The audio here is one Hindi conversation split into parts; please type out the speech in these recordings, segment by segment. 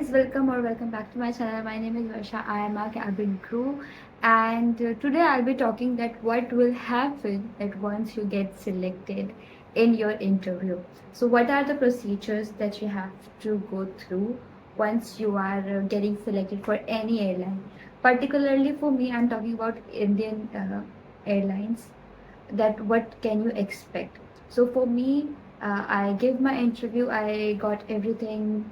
guys, welcome or welcome back to my channel. My name is Varsha. I am a cabin crew, and today I'll be talking that what will happen that once you get selected in your interview. So, what are the procedures that you have to go through once you are getting selected for any airline? Particularly for me, I'm talking about Indian airlines. That what can you expect? So for me, I give my interview. I got everything.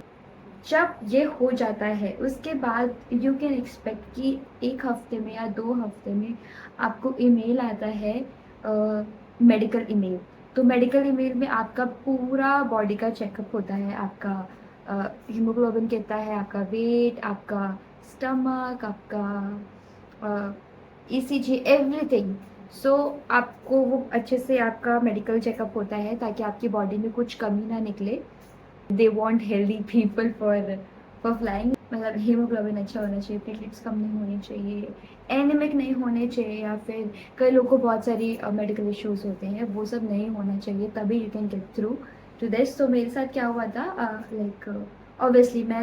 जब ये हो जाता है उसके बाद यू कैन एक्सपेक्ट कि एक हफ्ते में या 2 हफ्ते में आपको ईमेल आता है, मेडिकल ईमेल। तो मेडिकल ईमेल में आपका पूरा बॉडी का चेकअप होता है, आपका हीमोग्लोबिन कितना है, आपका वेट, आपका स्टमक, आपका ईसीजी, एवरीथिंग। सो आपको वो अच्छे से आपका मेडिकल चेकअप होता है ताकि आपकी बॉडी में कुछ कमी ना निकले। They want healthy people for flying. मतलब हीमोग्लोबिन अच्छा होना चाहिए, प्लेटलेट्स कम नहीं होने चाहिए, एनीमिक नहीं होने चाहिए, या फिर कई लोग को बहुत सारी मेडिकल इश्यूज होते हैं, वो सब नहीं होना चाहिए, तभी you can get through to this. तो मेरे साथ क्या हुआ था, लाइक ऑब्वियसली मैं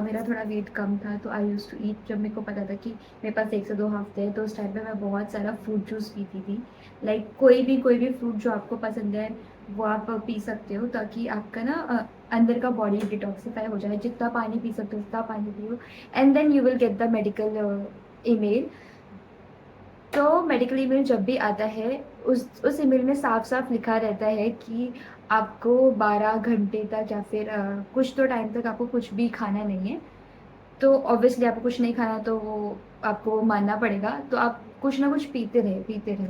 मेरा थोड़ा वेट कम था, तो आई यूज टू ईट। जब मेरे को पता था कि मेरे पास 1 से 2 हफ्ते है, तो उस टाइम पे मैं बहुत सारा फ्रूट जूस पीती थी। लाइक कोई भी फ्रूट जो आपको पसंद है वो आप पी सकते हो, ताकि आपका ना अंदर का बॉडी डिटॉक्सिफाई हो जाए। जितना पानी पी सकते हो उतना पानी पियो, and then you will get the medical email. तो मेडिकल ईमेल जब भी आता है, उस ईमेल में साफ साफ लिखा रहता है कि आपको 12 घंटे तक या फिर कुछ तो टाइम तक आपको कुछ भी खाना नहीं है। तो ऑब्वियसली आपको कुछ नहीं खाना, तो वो आपको मानना पड़ेगा। तो आप कुछ ना कुछ पीते रहे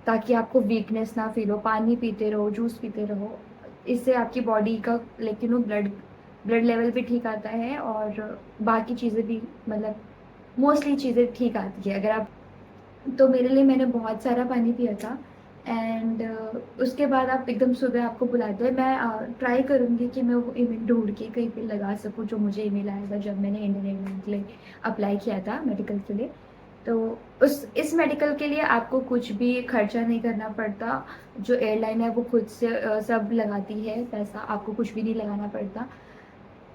ताकि आपको वीकनेस ना फील हो। पानी पीते रहो, जूस पीते रहो। इससे आपकी बॉडी का लेकिन ब्लड ब्लड लेवल भी ठीक आता है, और बाकी चीज़ें भी, मतलब मोस्टली चीज़ें ठीक आती है अगर आप। तो मेरे लिए मैंने बहुत सारा पानी पिया था। एंड उसके बाद आप एकदम सुबह आपको बुलाते हैं। मैं ट्राई करूँगी कि मैं वो ईमेल ढूंढ के कहीं पे लगा सकूँ, जो मुझे ईमेल आया था जब मैंने इंडियन एयरलाइन के लिए अप्लाई किया था मेडिकल के लिए। तो उस इस मेडिकल के लिए आपको कुछ भी खर्चा नहीं करना पड़ता। जो एयरलाइन है वो खुद से सब लगाती है पैसा, आपको कुछ भी नहीं लगाना पड़ता।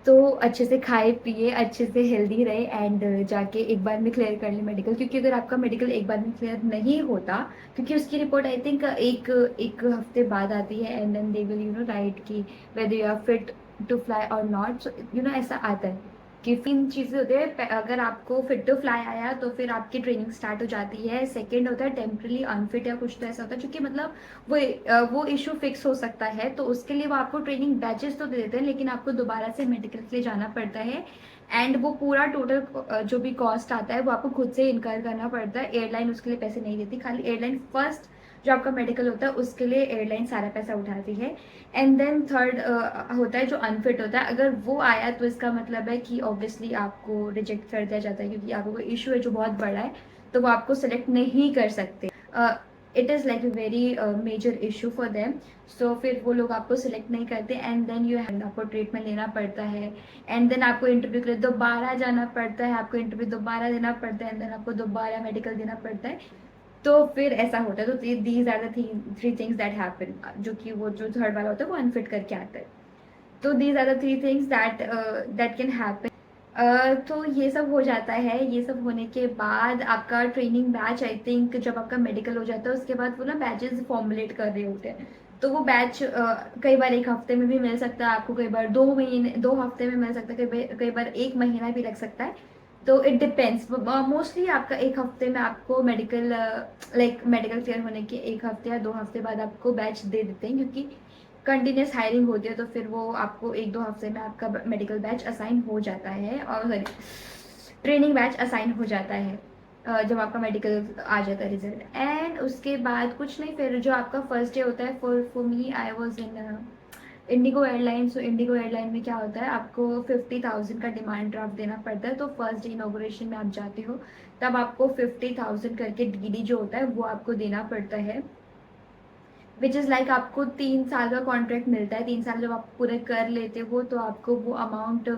तो अच्छे से खाए पिए, अच्छे से हेल्दी रहे, एंड जाके एक बार में क्लियर कर ले मेडिकल। क्योंकि अगर आपका मेडिकल एक बार में क्लियर नहीं होता, क्योंकि उसकी रिपोर्ट आई थिंक एक एक हफ्ते बाद आती है, and then they will write कि whether you are fit to fly और नॉट। सो ऐसा आता है कि 3 चीज़ें होते हैं। अगर आपको फिट टू फ्लाई आया तो फिर आपकी ट्रेनिंग स्टार्ट हो जाती है। सेकेंड होता है टेम्परली अनफिट, या कुछ तो ऐसा होता है, क्योंकि मतलब वो इशू फिक्स हो सकता है। तो उसके लिए वो आपको ट्रेनिंग बैचेस तो दे देते हैं, लेकिन आपको दोबारा से मेडिकल के लिए जाना पड़ता है। एंड वो पूरा टोटल जो भी कॉस्ट आता है वो आपको खुद से इनकर करना पड़ता है। एयरलाइन उसके लिए पैसे नहीं देती, खाली एयरलाइन फर्स्ट जो आपका मेडिकल होता है उसके लिए एयरलाइन सारा पैसा उठाती है। एंड देन थर्ड होता है जो अनफिट होता है। अगर वो आया तो इसका मतलब है कि ऑब्वियसली आपको रिजेक्ट कर दिया जाता है, क्योंकि आपको कोई इशू है जो बहुत बड़ा है, तो वो आपको सेलेक्ट नहीं कर सकते। It is like a very major issue for them. So फिर वो लोग आपको सिलेक्ट नहीं करते, एंड देन आपको ट्रीटमेंट लेना पड़ता है। एंड देन आपको इंटरव्यू के लिए दोबारा जाना पड़ता है, आपको इंटरव्यू दोबारा देना पड़ता है, एंड देन आपको दोबारा मेडिकल देना पड़ता है। तो फिर ऐसा होता है। तो these are the three things that happen, जो कि वो जो थर्ड वाला होता है वो अनफिट करके आता है। तो these are the 3 things that can happen. तो ये सब हो जाता है। ये सब होने के बाद आपका ट्रेनिंग बैच, आई थिंक जब आपका मेडिकल हो जाता है उसके बाद वो ना बैचेस फॉर्मुलेट कर रहे होते हैं। तो वो बैच कई बार एक हफ्ते में भी मिल सकता है आपको, कई बार 2 महीने 2 हफ्ते में मिल सकता है, कई बार 1 महीना भी लग सकता है। तो इट डिपेंड्स। मोस्टली आपका एक हफ्ते में आपको मेडिकल, लाइक मेडिकल क्लियर होने के 1 हफ्ते या 2 हफ्ते बाद आपको बैच दे देते हैं, क्योंकि कंटिन्यूस हायरिंग होती है। तो फिर वो आपको 1-2 हफ्ते में आपका मेडिकल बैच असाइन हो जाता है, और सॉरी, ट्रेनिंग बैच असाइन हो जाता है जब आपका मेडिकल आ जाता है रिजल्ट। एंड उसके बाद कुछ नहीं, फिर जो आपका फर्स्ट डे होता है, for me I was in Indigo airline. So Indigo airline में क्या होता है, आपको 50,000 का डिमांड ड्राफ्ट देना पड़ता है। तो फर्स्ट डे इनॉग्रेशन में आप जाते हो, तब आपको 50,000 करके डीडी जो होता है वो आपको देना पड़ता है। विच इज़ लाइक आपको 3 साल का कॉन्ट्रैक्ट मिलता है। 3 साल जब आप पूरे कर लेते हो तो आपको वो अमाउंट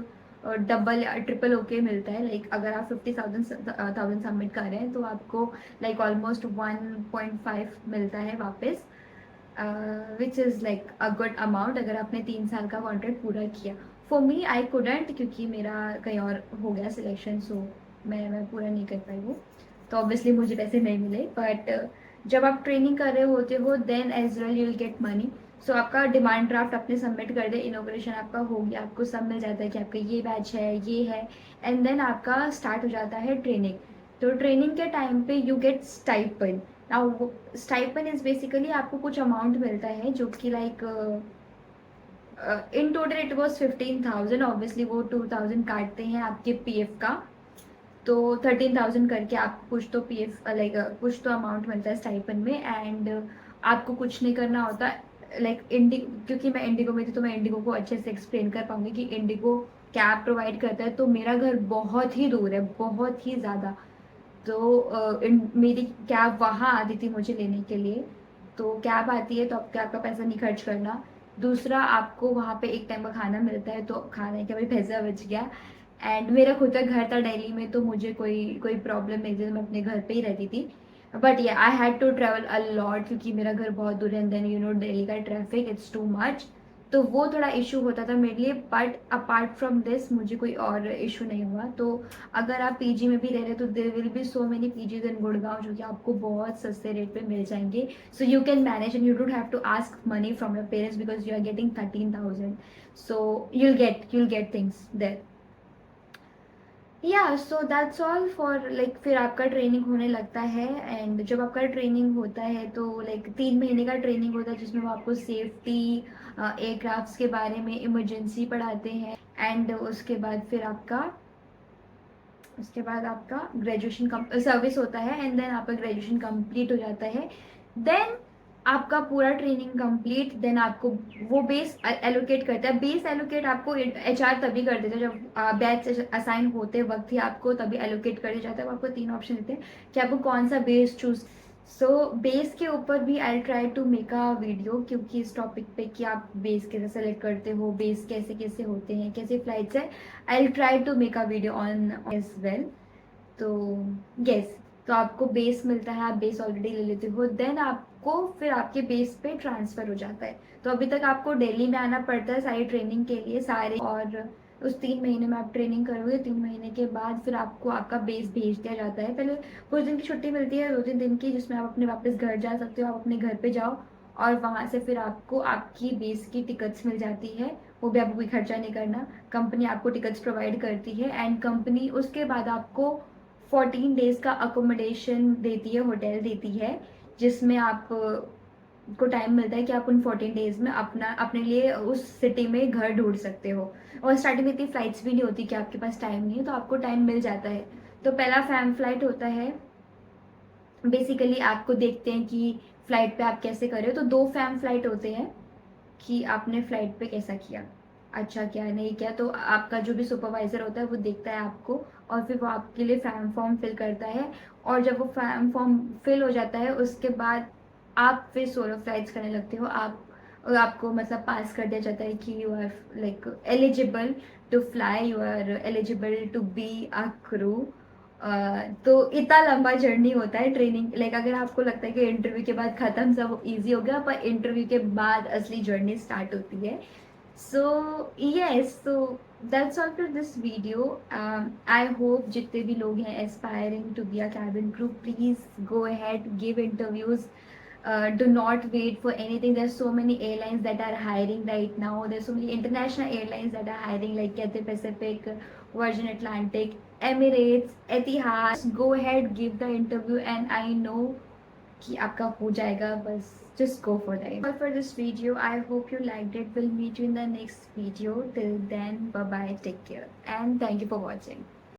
डबल या ट्रिपल होके मिलता है। लाइक अगर आप 50,000 सबमिट कर रहे हैं तो आपको लाइक ऑलमोस्ट 1.5 मिलता है वापस, which is like a good amount अगर आपने 3 साल का कॉन्ट्रैक्ट पूरा किया। फॉर मी आई कुडेंट, क्योंकि मेरा कहीं और हो गया सिलेक्शन, सो मैं पूरा नहीं कर पाई वो, तो ऑब्वियसली मुझे पैसे नहीं मिले। बट जब आप ट्रेनिंग कर रहे होते हो then as well you will get money. So आपका डिमांड ड्राफ्ट अपने सबमिट कर दे, इनोग्रेशन आपका हो गया, आपको सब मिल जाता है कि आपका ये बैच है, ये है, एंड देन आपका स्टार्ट हो जाता है ट्रेनिंग। तो ट्रेनिंग के टाइम पे you get stipend. Now stipend is basically आपको कुछ अमाउंट मिलता है जो कि like in total it was 15,000। Obviously वो 2,000 काटते हैं आपके पीएफ का, तो 13,000 करके आपको कुछ तो पीएफ लाइक कुछ तो अमाउंट मिलता है स्टाइपन में। एंड आपको कुछ नहीं करना होता लाइक क्योंकि मैं इंडिगो में थी तो मैं इंडिगो को अच्छे से एक्सप्लेन कर पाऊंगी कि इंडिगो कैब प्रोवाइड करता है। तो मेरा घर बहुत ही दूर है, बहुत ही ज़्यादा। तो मेरी कैब वहाँ आती थी मुझे लेने के लिए। तो कैब आती है तो आप कैब का पैसा नहीं खर्च करना। दूसरा, आपको वहाँ पे एक टाइम का खाना मिलता है, तो खाने का भी पैसा बच गया। एंड मेरा खुद का घर था दिल्ली में, तो मुझे कोई कोई प्रॉब्लम नहीं थी, मैं अपने घर पे ही रहती थी। बट ये I had to travel a lot, क्योंकि मेरा घर बहुत दूर है, and then you know Delhi का ट्रैफिक इट्स टू मच। तो वो थोड़ा इशू होता था मेरे लिए, बट अपार्ट फ्रॉम दिस मुझे कोई और इशू नहीं हुआ। तो अगर आप पीजी में भी रह रहे तो there will be so many PGs इन गुड़गांव जो कि आपको बहुत सस्ते रेट पे मिल जाएंगे। So you can manage and you don't have to ask money from your parents because you are getting 13,000। So you'll get things there. या so that's all for like, फिर आपका ट्रेनिंग होने लगता है। एंड जब आपका ट्रेनिंग होता है तो लाइक 3 महीने का ट्रेनिंग होता है जिसमें वो आपको सेफ्टी, एयरक्राफ्ट्स के बारे में, इमरजेंसी पढ़ाते हैं। एंड उसके बाद आपका ग्रेजुएशन सर्विस होता है, एंड देन आपका ग्रेजुएशन कंप्लीट हो जाता है। देन आपका पूरा ट्रेनिंग कंप्लीट, देन आपको वो बेस एलोकेट करता है। बेस एलोकेट आपको एचआर तभी कर देता है जब बैच असाइन होते वक्त ही आपको तभी एलोकेट कर दिया जाता है। वो आपको 3 ऑप्शन देते हैं कि आपको कौन सा बेस चूज। सो बेस के ऊपर भी I try to make a video, क्योंकि इस टॉपिक पे कि आप बेस कैसे सेलेक्ट करते हो, बेस कैसे कैसे होते हैं, कैसे फ्लाइट्स है, I try to make a video on as well. तो यस, तो आपको बेस मिलता है, आप बेस ऑलरेडी ले लेते हो, देन आपको फिर आपके बेस पे ट्रांसफ़र हो जाता है। तो अभी तक आपको दिल्ली में आना पड़ता है सारी ट्रेनिंग के लिए सारे, और उस 3 महीने में आप ट्रेनिंग करोगे। 3 महीने के बाद फिर आपको आपका बेस भेज दिया जाता है। पहले कुछ दिन की छुट्टी मिलती है, 2-3 दिन की, जिसमें आप अपने वापस घर जा सकते हो। आप अपने घर पे जाओ और वहाँ से फिर आपको आपकी बेस की टिकट्स मिल जाती है। वो भी आपको कोई खर्चा नहीं करना, कंपनी आपको टिकट्स प्रोवाइड करती है। एंड कंपनी उसके बाद आपको 14 डेज का अकोमोडेशन देती है, होटल देती है, जिसमें आप को टाइम मिलता है कि आप उन 14 डेज में अपने लिए उस सिटी में घर ढूंढ सकते हो। और स्टार्टिंग में इतनी फ्लाइट्स भी नहीं होती कि आपके पास टाइम नहीं है, तो आपको टाइम मिल जाता है। तो पहला फैम फ्लाइट होता है, बेसिकली आपको देखते हैं कि फ्लाइट पे आप कैसे कर रहे हो। तो 2 फैम फ्लाइट होते हैं कि आपने फ्लाइट पे कैसा किया, अच्छा क्या नहीं किया। तो आपका जो भी सुपरवाइज़र होता है वो देखता है आपको, और फिर वो आपके लिए फैम फॉर्म फिल करता है। और जब वो फैम फॉर्म फिल हो जाता है उसके बाद आप फिर सोलो फ्लाइट्स करने लगते हो। आपको मतलब पास कर दिया जाता है कि you are like eligible to fly, you are eligible to be a crew. तो इतना लंबा जर्नी होता है ट्रेनिंग, लाइक अगर आपको लगता है कि इंटरव्यू के बाद ख़त्म सब इजी हो गया, पर इंटरव्यू के बाद असली जर्नी स्टार्ट होती है। So yes, so that's all for this video. I hope जितने भी लोग हैं aspiring to be a cabin crew, please go ahead, give interviews. Do not wait for anything. There's so many airlines that are hiring right now. There's so many international airlines that are hiring, like Cathay Pacific, Virgin Atlantic, Emirates, Etihad. Go ahead, give the interview, and I know कि आपका हो जाएगा, बस just go for that. All for this video. I hope you liked it. We'll meet you in the next video. Till then, bye bye, take care, and thank you for watching.